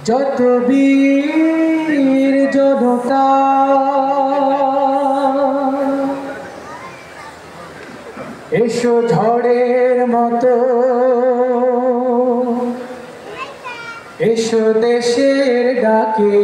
যত বীর জনতা এসো ঝড়ের মতো, এসো দেশের ডাকে,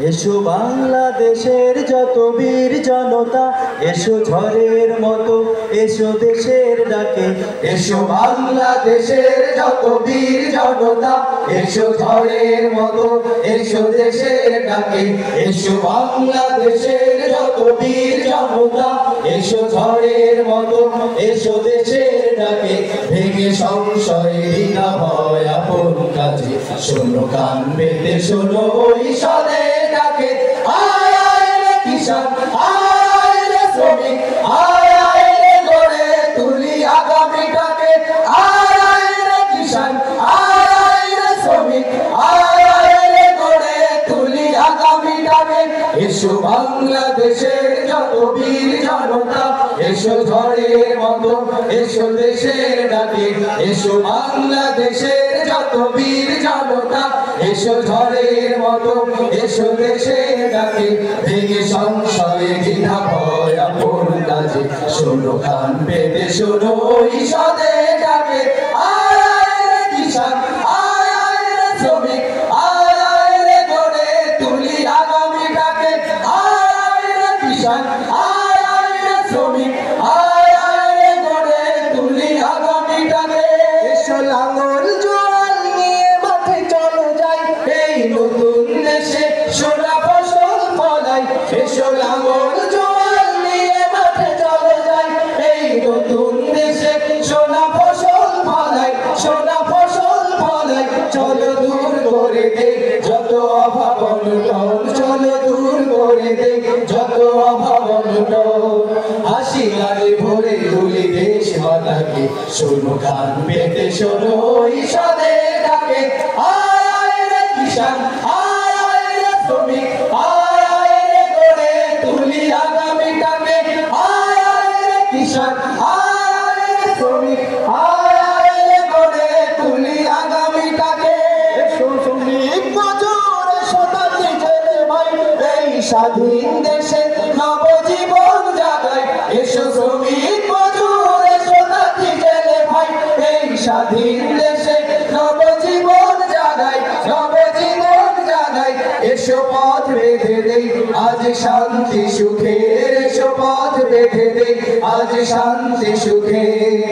এসো বাংলাদেশের যত বীর জনতা, এসো ঝড়ের মতো, এসো দেশের ডাকে। এসো বাংলাদেশের যত বীর জনতা, এসো ঝড়ের মতো, এসো দেশের ডাকে। এসো বাংলাদেশের যত বীর জনতা, এসো ঝড়ের মতো, এসো দেশের ডাকে। ভেঙে সংশয় বিনা ভয় আপন কাজে, শোনো কান পেতে শোনো ওই স্বদের ডাকে। আয় আয় রে কিষান, আয় রে শ্রমিক, আয় আয় রে গড়ে তুলি আগামীটাকে। আয় আয় রে কিষান, আয় আয় রে শ্রমিক, আয় আয় রে গড়ে তুলি আগামীটাকে। এসো বাংলাদেশের যত বীর জনতা, এসো ঝড়ের মতো, এসো দেশের ডাকে। এসো বাংলাদেশের যত বীর জনতা, এসো ঝড়ের মতো, এসো দেশের ডাকে। ভেঙে সংশয়ে দ্বিধা ভয় আপন কাজে, শোনো কান পেতে শোনো ওই স্বদের ডাকে। আয় আয় রে কিষান, আয় আয় রে শ্রমিক, আয় আয় রে গড়ে তুলি আগামীটাকে। আয় আয় রে কিষান, আয় আয় রে শ্রমিক, আয় আয় রে গড়ে তুলি আগামীটাকে। এসো লাঙল জোয়াল নিয়ে মাঠে চলো যাই, এই নতুন দেশে সোনা ফসল ফলাই। এসো লাঙল জোয়াল নিয়ে মাঠে চলো যাই, এই নতুন দেশে সোনা ফসল ফলাই, সোনা ফসল ফলাই। চলো দূর করে দে যত অভাব অনটন, চলো দূর করে দে যত অভাব অনটন। হাসি গানে ভরে তুলি দেশ মাতাকে, শোনো কান পেতে শোনো ওই স্বদের ডাকে। আয় আয় রে কিষান, আয় আয় রে শ্রমিক, আয় আয় রে গড়ে তুলি আগামীটাকে। আয় আয় রে কিষান, আয় আয় রে শ্রমিক, আয় আয় রে গড়ে তুলি আগামীটাকে। এসো শ্রমিক মজুর, এসো তাঁতি জেলে ভাই, এই স্বাধীন দেশে নবজীবন জাগাই। এসো শ্রমিক মজুর, এসো তাঁতি জেলে ভাই, এই স্বাধীন দেশে নবজীবন জাগাই, নবজীবন জাগাই। এসো পথ বেঁধে দেই আজ শান্তি সুখের, এসো পথ বেঁধে দেই আজ শান্তি সুখের।